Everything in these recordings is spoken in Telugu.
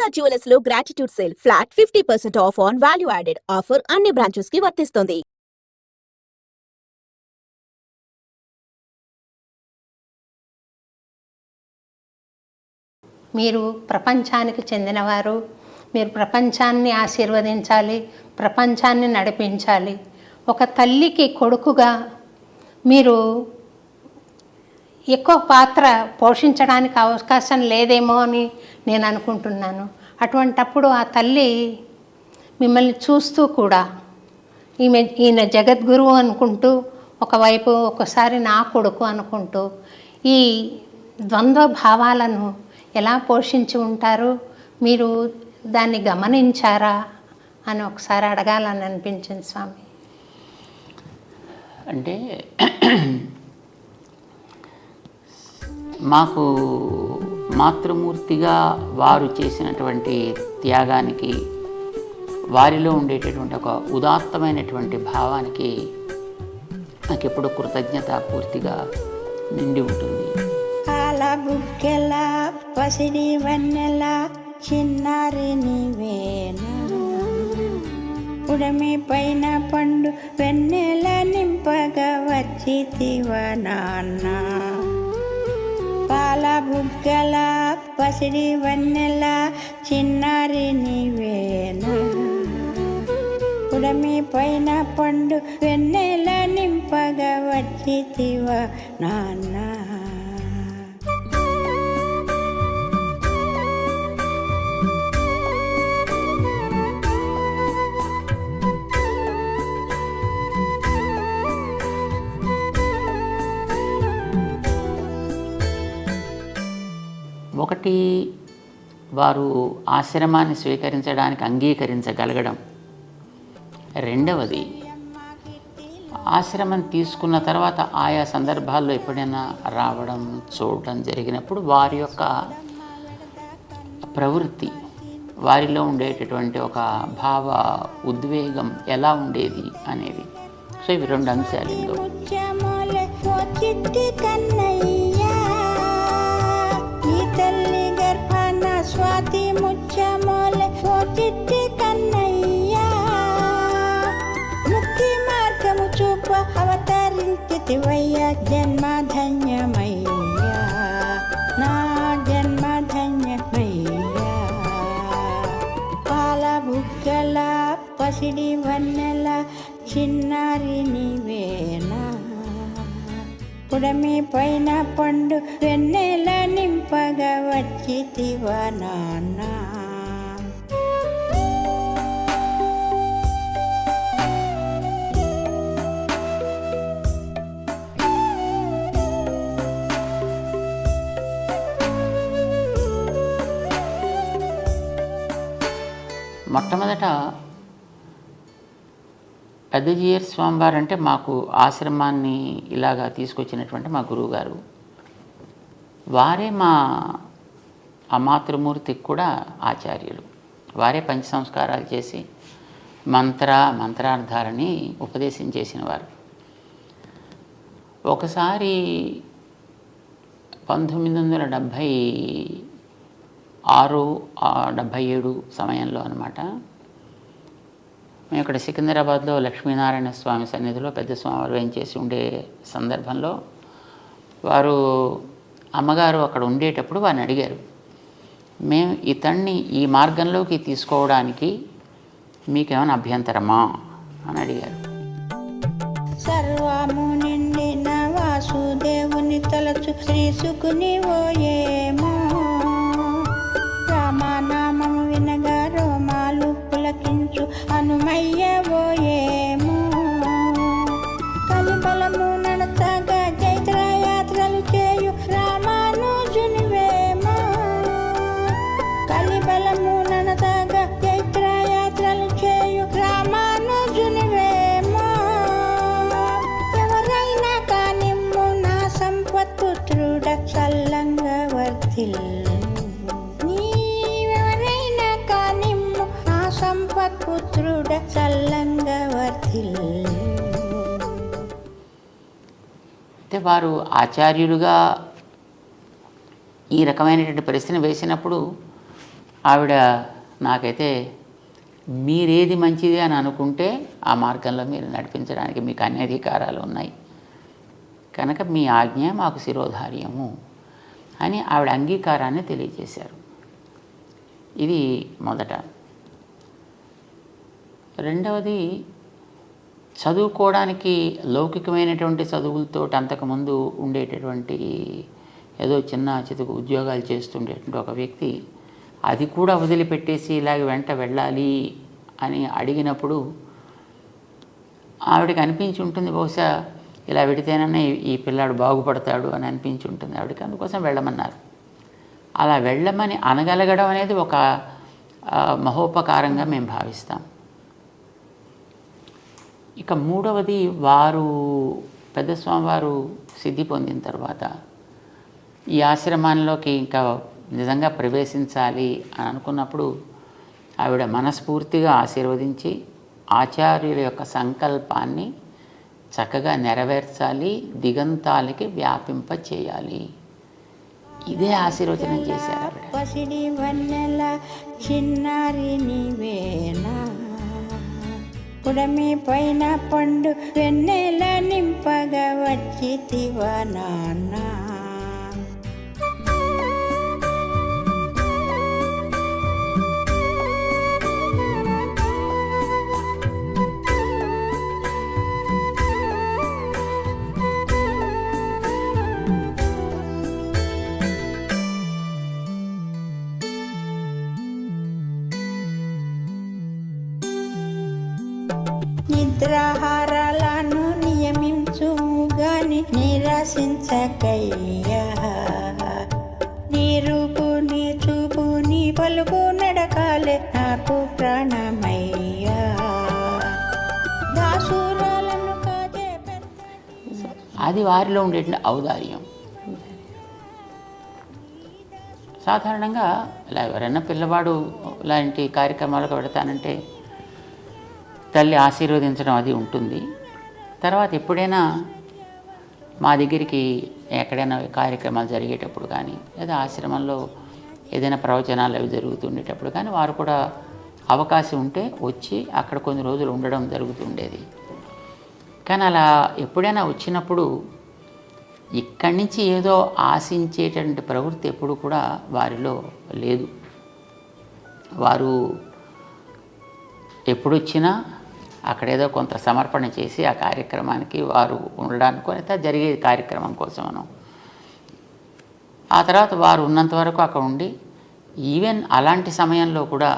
దుర్గా జ్యువెలర్స్ లో gratitude sale flat 50% of on value added offer అన్ని బ్రాంచెస్ కి వర్తిస్తుంది. మీరు ప్రపంచానికి చెందినవారు, మీరు ప్రపంచాన్ని ఆశీర్వదించాలి, ప్రపంచాన్ని నడిపించాలి. ఒక తల్లికి కొడుకుగా మీరు ఎక్కువ పాత్ర పోషించడానికి అవకాశం లేదేమో అని నేను అనుకుంటున్నాను. అటువంటప్పుడు ఆ తల్లి మిమ్మల్ని చూస్తూ కూడా ఈయన జగద్గురువు అనుకుంటూ, ఒకవైపు ఒకసారి నా కొడుకు అనుకుంటూ ఈ ద్వంద్వ భావాలను ఎలా పోషించి ఉంటారు, మీరు దాన్ని గమనించారా అని ఒకసారి అడగాలని అనిపించింది స్వామి. అంటే మాకు మాతృమూర్తిగా వారు చేసినటువంటి త్యాగానికి, వారిలో ఉండేటటువంటి ఒక ఉదాత్తమైనటువంటి భావానికి నాకు ఎప్పుడు కృతజ్ఞత పూర్తిగా నిండి ఉంటుంది. అలా బుక్కెల పసిడి వన్నెల చిన్నారి నీవేనా, ఉడమి పైన పండు వెన్నెల నింపగా వచ్చితివ నాన్న. పాల బుగ్గల పసిడి వన్నెల చిన్నారి నీవేనా, ఉడమి పైన పండు వెన్నెల నింపగా వచ్చితివ నాన్న. ఒకటి, వారు ఆశ్రమాన్ని స్వీకరించడానికి అంగీకరించగలగడం. రెండవది, ఆశ్రమం తీసుకున్న తర్వాత ఆయా సందర్భాల్లో ఎప్పుడైనా రావడం, చూడడం జరిగినప్పుడు వారి యొక్క ప్రవృత్తి, వారిలో ఉండేటటువంటి ఒక భావ ఉద్వేగం ఎలా ఉండేది అనేది. సో ఇవి రెండు అంశాలు ఇందులో. తల్లి గర్భాన స్వాతి ముచ్చమోలే ఓ చిట్టి కన్నయ్యా, ముక్తి మార్గము చూప అవతరించితివయ్యా, జన్మ ధన్యమయ్యా, నా జన్మ ధన్యమయ్యా. పాల బుగ్గల పసిడి వన్నెల చిన్నారి నీవేనా, ఉడమి పైన పండు వెన్నెల నింపగా వచ్చితివ నాన్న. మొట్టమొదట పెద్దజీయర్ స్వామివారు అంటే మాకు ఆశ్రమాన్ని ఇలాగా తీసుకొచ్చినటువంటి మా గురువుగారు. వారే మా అమాతృమూర్తికి కూడా ఆచార్యులు. వారే పంచ సంస్కారాలు చేసి మంత్రార్థాలని ఉపదేశం చేసిన వారు. ఒకసారి 1976-77 సమయంలో అన్నమాట, మేము ఇక్కడ సికింద్రాబాద్లో లక్ష్మీనారాయణ స్వామి సన్నిధిలో పెద్ద స్వామివారు వేయించేసి ఉండే సందర్భంలో వారు అమ్మగారు అక్కడ ఉండేటప్పుడు వారిని అడిగారు, మేము ఇతన్ని ఈ మార్గంలోకి తీసుకోవడానికి మీకేమైనా అభ్యంతరమా అని అడిగారు. సర్వము నిండిన వాసుదేవుని తలచు శ్రీసుకుని ఓయేమో, రామనామము వినగా రోమాలు పులకించు హనుమయ్య ఓయేమో, కలిబలము నడతగా జైత్రయాత్రలు చేయు రామానుజునివేమో, కలిబలము నడతగా జైత్రయాత్రలు చేయు రామానుజునివేమో. ఎవరైనా కానిమ్ము నా సంపత్పుత్రుడ చల్లంగా వర్ధిల్లు, నీవెవరైనా కానిమ్ము నా సంపత్పుత్రుడ చల్లంగా వర్ధిల్లు. అయితే వారు ఆచార్యులుగా ఈ రకమైనటువంటి ప్రశ్న వేసినప్పుడు ఆవిడ నాకైతే మీరేది మంచిది అని అనుకుంటే ఆ మార్గంలో మీరు నడిపించడానికి మీకు అన్ని అధికారాలు ఉన్నాయి కనుక మీ ఆజ్ఞ మాకు శిరోధార్యము అని ఆవిడ అంగీకారాన్ని తెలియజేశారు. ఇది మొదట. రెండవది, చదువుకోవడానికి లౌకికమైనటువంటి చదువులతో అంతకుముందు ఉండేటటువంటి ఏదో చిన్న చితుకు ఉద్యోగాలు చేస్తుండేటువంటి ఒక వ్యక్తి అది కూడా వదిలిపెట్టేసి ఇలాగ వెంట వెళ్ళాలి అని అడిగినప్పుడు ఆవిడకి అనిపించి ఉంటుంది, బహుశా ఇలా వెడితేననే ఈ పిల్లాడు బాగుపడతాడు అని అనిపించి ఉంటుంది ఆవిడకి. అందుకోసం వెళ్ళమన్నారు. అలా వెళ్ళమని అనగలగడం అనేది ఒక మహోపకారంగా మేము భావిస్తాం. ఇక మూడవది, వారు పెద్ద స్వామివారు సిద్ధి పొందిన తర్వాత ఈ ఆశ్రమాల్లోకి ఇంకా నిజంగా ప్రవేశించాలి అని అనుకున్నప్పుడు ఆవిడ మనస్ఫూర్తిగా ఆశీర్వదించి ఆచార్యుల యొక్క సంకల్పాన్ని చక్కగా నెరవేర్చాలి, దిగంతాలకి వ్యాపింప చేయాలి, ఇదే ఆశీర్వచనం చేశారు ఆవిడ. పసిడి వన్నెల చిన్నారి నీవేనా, పుడమి పైన పండు వెన్నెల నింపగా వచ్చితివా నాన్న. నిద్రాహారాలను నియమించుగాని నిరసించకయ్యా, నీ రూపు నీ చూపు నీ పలుకు నడకాలే నాకు ప్రాణమయ్యా. దాసురాలను కాదే అది వారిలో ఉండేటువంటి ఔదార్యం. సాధారణంగా ఇలా ఎవరైనా పిల్లవాడు ఇలాంటి కార్యక్రమాలకు పెడతానంటే తల్లి ఆశీర్వదించడం అది ఉంటుంది. తర్వాత ఎప్పుడైనా మా దగ్గరికి ఎక్కడైనా కార్యక్రమాలు జరిగేటప్పుడు కానీ లేదా ఆశ్రమంలో ఏదైనా ప్రవచనాలు అవి జరుగుతుండేటప్పుడు కానీ వారు కూడా అవకాశం ఉంటే వచ్చి అక్కడ కొన్ని రోజులు ఉండడం జరుగుతుండేది. కానీ అలా ఎప్పుడైనా వచ్చినప్పుడు ఇక్కడి నుంచి ఏదో ఆశించేటువంటి ప్రవృత్తి ఎప్పుడు కూడా వారిలో లేదు. వారు ఎప్పుడొచ్చినా అక్కడేదో కొంత సమర్పణ చేసి ఆ కార్యక్రమానికి వారు ఉండడానికి అయితే జరిగే కార్యక్రమం కోసమను, ఆ తర్వాత వారు ఉన్నంత వరకు అక్కడ ఉండి ఈవెన్ అలాంటి సమయంలో కూడా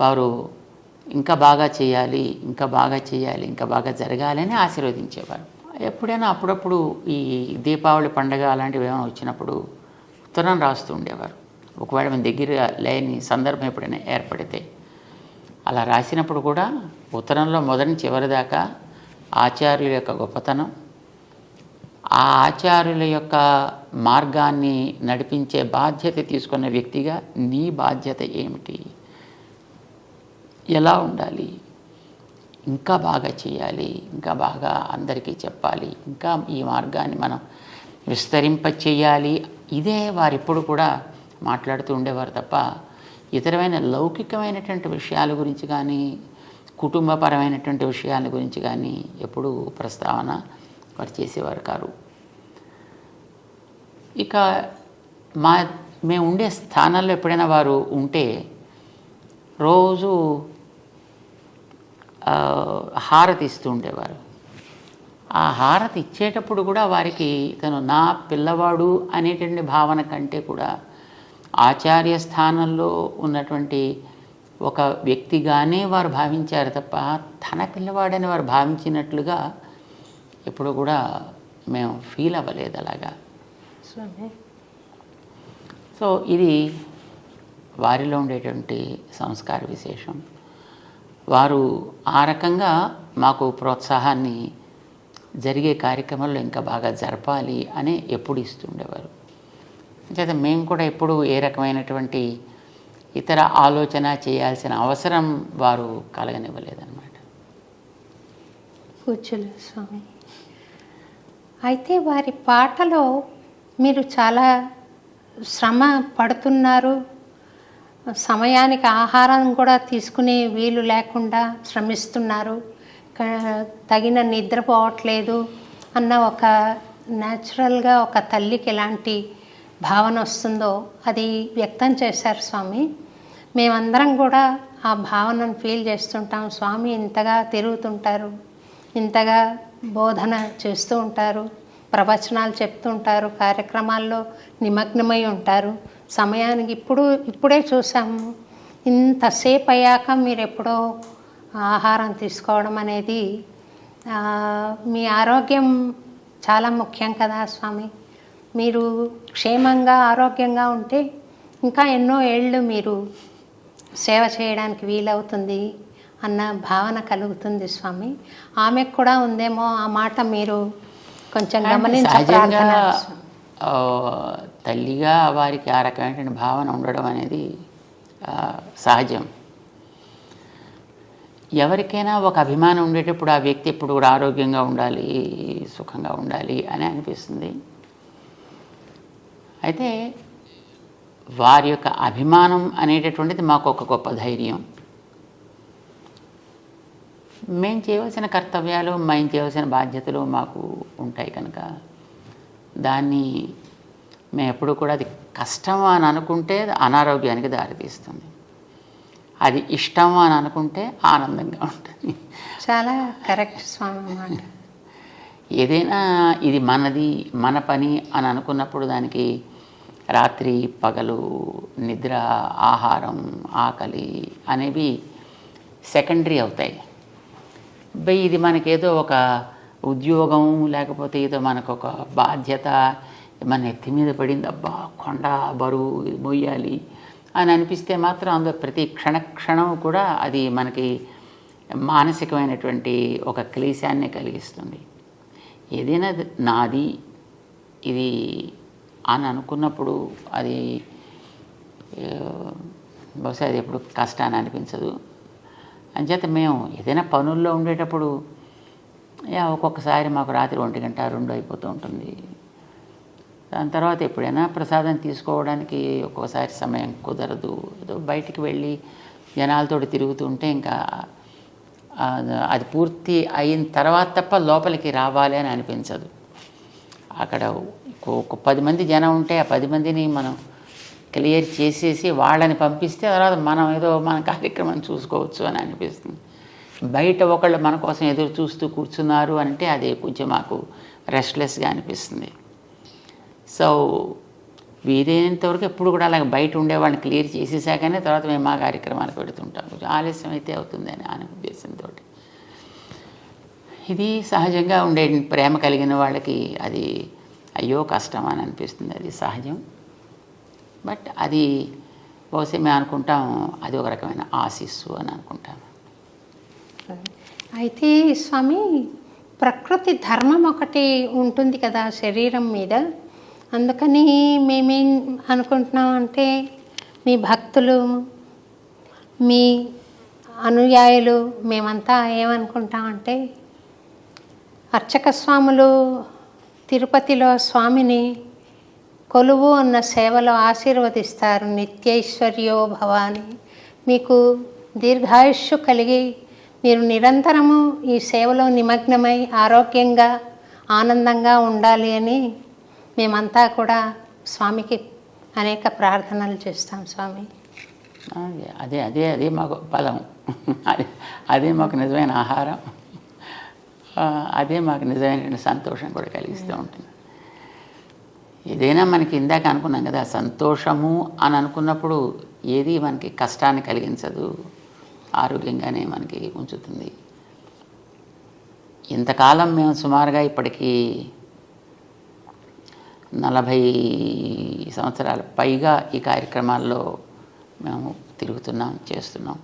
వారు ఇంకా బాగా చేయాలి, ఇంకా బాగా చేయాలి, ఇంకా బాగా జరగాలి అని ఆశీర్వదించేవారు. ఎప్పుడైనా అప్పుడప్పుడు ఈ దీపావళి పండుగ అలాంటివి ఏమైనా వచ్చినప్పుడు ఉత్తరం రాస్తూ ఉండేవారు. ఒకవేళ మన దగ్గర లేని సందర్భం ఎప్పుడైనా ఏర్పడితే అలా రాసినప్పుడు కూడా ఉత్తరంలో మొదటి చివరి దాకా ఆచార్యుల యొక్క గొప్పతనం, ఆ ఆచార్యుల యొక్క మార్గాన్ని నడిపించే బాధ్యత తీసుకున్న వ్యక్తిగా నీ బాధ్యత ఏమిటి, ఎలా ఉండాలి, ఇంకా బాగా చేయాలి, ఇంకా బాగా అందరికీ చెప్పాలి, ఇంకా ఈ మార్గాన్ని మనం విస్తరింప చేయాలి, ఇదే వారిప్పుడు కూడా మాట్లాడుతూ ఉండేవారు తప్ప ఇతరమైన లౌకికమైనటువంటి విషయాల గురించి కానీ కుటుంబపరమైనటువంటి విషయాల గురించి కానీ ఎప్పుడూ ప్రస్తావన వారు చేసేవారు కారు. ఇక మేము ఉండే స్థానాల్లో ఎప్పుడైనా వారు ఉంటే రోజు హారతి ఇస్తూ ఉండేవారు. ఆ హారతి ఇచ్చేటప్పుడు కూడా వారికి తను నా పిల్లవాడు అనేటువంటి భావన కంటే కూడా ఆచార్య స్థానంలో ఉన్నటువంటి ఒక వ్యక్తిగానే వారు భావించారు తప్ప తన పిల్లవాడని వారు భావించినట్లుగా ఎప్పుడు కూడా మేము ఫీల్ అవ్వలేదు అలాగా. సో ఇది వారిలో ఉండేటువంటి సంస్కార విశేషం. వారు ఆ రకంగా మాకు ప్రోత్సాహాన్ని జరిగే కార్యక్రమాల్లో ఇంకా బాగా జరపాలి అని ఎప్పుడు ఇస్తుండేవారు. అంచేత మేము కూడా ఎప్పుడు ఏ రకమైనటువంటి ఇతర ఆలోచన చేయాల్సిన అవసరం వారు కలగనివ్వలేదన్నమాట. కూర్చోలేదు స్వామి. అయితే వారి పాటలో మీరు చాలా శ్రమ పడుతున్నారు, సమయానికి ఆహారం కూడా తీసుకునే వీలు లేకుండా శ్రమిస్తున్నారు, తగిన నిద్రపోవట్లేదు అన్న ఒక న్యాచురల్గా ఒక తల్లికి ఎలాంటి భావన వస్తుందో అది వ్యక్తం చేశారు స్వామి. మేమందరం కూడా ఆ భావనను ఫీల్ చేస్తుంటాం. స్వామి ఇంతగా తిరుగుతుంటారు, ఇంతగా బోధన చేస్తూ ఉంటారు, ప్రవచనాలు చెప్తుంటారు, కార్యక్రమాల్లో నిమగ్నమై ఉంటారు. సమయానికి ఇప్పుడే చూసాము, ఇంతసేపు అయ్యాక మీరు ఎప్పుడో ఆహారం తీసుకోవడం అనేది మీ ఆరోగ్యం చాలా ముఖ్యం కదా స్వామి. మీరు క్షేమంగా ఆరోగ్యంగా ఉంటే ఇంకా ఎన్నో ఏళ్ళు మీరు సేవ చేయడానికి వీలవుతుంది అన్న భావన కలుగుతుంది స్వామి. ఆమెకు కూడా ఉందేమో ఆ మాట మీరు కొంచెం గమనించాలి. తల్లిగా వారికి ఆ రకమైన భావన ఉండడం అనేది సహజం. ఎవరికైనా ఒక అభిమానం ఉండేటప్పుడు ఆ వ్యక్తి ఎప్పుడు కూడా ఆరోగ్యంగా ఉండాలి, సుఖంగా ఉండాలి అని అనిపిస్తుంది. అయితే వారి యొక్క అభిమానం అనేటటువంటిది మాకు ఒక గొప్ప ధైర్యం. మేము చేయవలసిన కర్తవ్యాలు, మేము చేయవలసిన బాధ్యతలు మాకు ఉంటాయి కనుక దాన్ని మేము ఎప్పుడు కూడా అది కష్టం అని అనుకుంటే అనారోగ్యానికి దారితీస్తుంది, అది ఇష్టం అని అనుకుంటే ఆనందంగా ఉంటుంది. చాలా కరెక్ట్ స్వామి అన్నమాట. ఏదైనా ఇది మనది, మన పని అని అనుకున్నప్పుడు దానికి రాత్రి పగలు, నిద్ర, ఆహారం, ఆకలి అనేవి సెకండరీ అవుతాయి. ఇది మనకేదో ఒక ఉద్యోగం లేకపోతే ఏదో మనకు ఒక బాధ్యత మన ఎత్తి మీద పడింది, అబ్బా కొండ బరువు మొయ్యాలి అని అనిపిస్తే మాత్రం అందులో ప్రతి క్షణం కూడా అది మనకి మానసికమైనటువంటి ఒక క్లేశాన్ని కలిగిస్తుంది. ఏదైనా నాది ఇది అని అనుకున్నప్పుడు అది బహుశా అది ఎప్పుడు కష్టాన్ని అనిపించదు. అంచేత మేము ఏదైనా పనుల్లో ఉండేటప్పుడు ఒక్కొక్కసారి మాకు రాత్రి 1 గంట 2 అయిపోతూ ఉంటుంది. దాని తర్వాత ఎప్పుడైనా ప్రసాదం తీసుకోవడానికి ఒక్కోసారి సమయం కుదరదు. ఏదో బయటికి వెళ్ళి జనాలతో తిరుగుతుంటే ఇంకా అది పూర్తి అయిన తర్వాత తప్ప లోపలికి రావాలి అని అనిపించదు. అక్కడ ఒక 10 మంది జనం ఉంటే ఆ 10 మందిని మనం క్లియర్ చేసేసి వాళ్ళని పంపిస్తే తర్వాత మనం ఏదో మన కార్యక్రమం చూసుకోవచ్చు అని అనిపిస్తుంది. బయట ఒకళ్ళు మన కోసం ఎదురు చూస్తూ కూర్చున్నారు అంటే అది కొంచెం మాకు రెస్ట్లెస్గా అనిపిస్తుంది. సో వీలైనంతవరకు ఎప్పుడు కూడా అలాగే బయట ఉండేవాళ్ళని క్లియర్ చేసేసాకనే తర్వాత మేము మా కార్యక్రమాలు పెడుతుంటాం. కొంచెం ఆలస్యం అయితే అవుతుంది అనే ఉద్దేశంతో. ఇది సహజంగా ఉండే ప్రేమ కలిగిన వాళ్ళకి అది అయ్యో కష్టం అని అనిపిస్తుంది, అది సహజం. బట్ అది బహుశా మేము అనుకుంటాం అది ఒక రకమైన ఆశీస్సు అని అనుకుంటాం. అయితే స్వామి, ప్రకృతి ధర్మం ఒకటి ఉంటుంది కదా శరీరం మీద. అందుకని మేమేం అనుకుంటున్నాం అంటే మీ భక్తులు, మీ అనుయాయులు మేమంతా ఏమనుకుంటామంటే అర్చక స్వాములు తిరుపతిలో స్వామిని కొలువు అన్న సేవలో ఆశీర్వదిస్తారు. నిత్యైశ్వర్యో భవాని, మీకు దీర్ఘాయుష్షు కలిగి మీరు నిరంతరము ఈ సేవలో నిమగ్నమై ఆరోగ్యంగా ఆనందంగా ఉండాలి అని మేమంతా కూడా స్వామికి అనేక ప్రార్థనలు చేస్తాం స్వామి. అదే అదే అదే మాకు బలం, అదే మాకు నిజమైన ఆహారం, అదే మాకు నిజమైన సంతోషం కూడా కలిగిస్తూ ఉంటుంది. ఏదైనా మనకి ఇందాక అనుకున్నాం కదా, సంతోషము అని అనుకున్నప్పుడు ఏది మనకి కష్టాన్ని కలిగించదు, ఆరోగ్యంగానే మనకి ఉంచుతుంది. ఇంతకాలం మేము సుమారుగా ఇప్పటికీ 40 సంవత్సరాల పైగా ఈ కార్యక్రమాల్లో మేము తిరుగుతున్నాం, చేస్తున్నాం.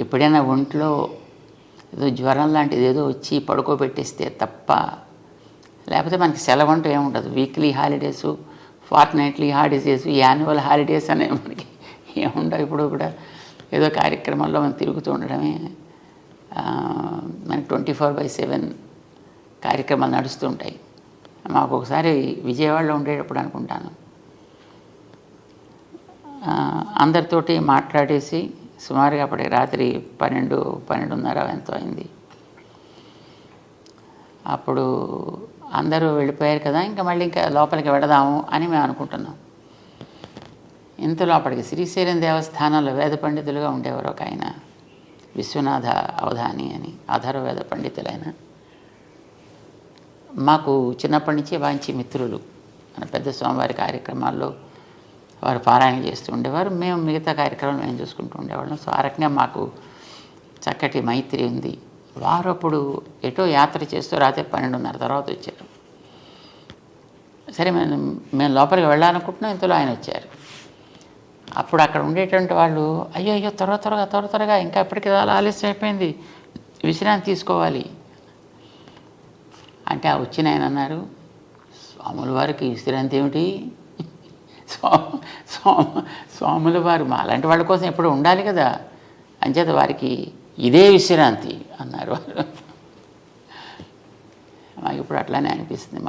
ఎప్పుడైనా ఒంట్లో ఏదో జ్వరం లాంటిది ఏదో వచ్చి పడుకోబెట్టేస్తే తప్ప, లేకపోతే మనకి సెలవు అంటూ ఏముండదు. Weekly holidays, fortnightly holidays, annual holidays అనే మనకి ఏముండవు. ఇప్పుడు కూడా ఏదో కార్యక్రమంలో మనం తిరుగుతూ ఉండడమే. మనకి 24/7 కార్యక్రమాలు నడుస్తూ ఉంటాయి. మాకు ఒకసారి విజయవాడలో ఉండేటప్పుడు అనుకుంటాను, అందరితోటి మాట్లాడేసి సుమారుగా అప్పటికి రాత్రి 12:30 ఎంతో అయింది. అప్పుడు అందరూ వెళ్ళిపోయారు కదా, ఇంకా మళ్ళీ ఇంకా లోపలికి వెళదాము అని మేము అనుకుంటున్నాం. ఇంతలో అప్పటికి శ్రీశైలం దేవస్థానంలో వేద పండితులుగా ఉండేవారు ఒక ఆయన, విశ్వనాథ అవధాని అని, అధర్వవేద పండితులైన. మాకు చిన్నప్పటి నుంచి మంచి మిత్రులు. మన పెద్ద స్వామివారి కార్యక్రమాల్లో వారు పారాయణ చేస్తూ ఉండేవారు, మేము మిగతా కార్యక్రమాలు మేము చూసుకుంటూ ఉండేవాళ్ళం. సో ఆ రకంగా మాకు చక్కటి మైత్రి ఉంది. వారు అప్పుడు ఎటో యాత్ర చేస్తూ రాత్రి 12:30 తర్వాత వచ్చారు. సరే మేము లోపలికి వెళ్ళాలనుకుంటున్నాం, ఇంతలో ఆయన వచ్చారు. అప్పుడు అక్కడ ఉండేటువంటి వాళ్ళు, అయ్యో త్వరగా ఇంకా ఎప్పటికీ ఆలస్యం అయిపోయింది, విశ్రాంతి తీసుకోవాలి అంటే ఆ వచ్చిన ఆయన అన్నారు, స్వాముల వారికి విశ్రాంతి ఏమిటి? స్వాముల వారు మా అలాంటి వాళ్ళ కోసం ఎప్పుడు ఉండాలి కదా, అంచేత వారికి ఇదే విశ్రాంతి అన్నారు వారు. మాకు ఇప్పుడు అట్లానే అనిపిస్తుంది మాకు.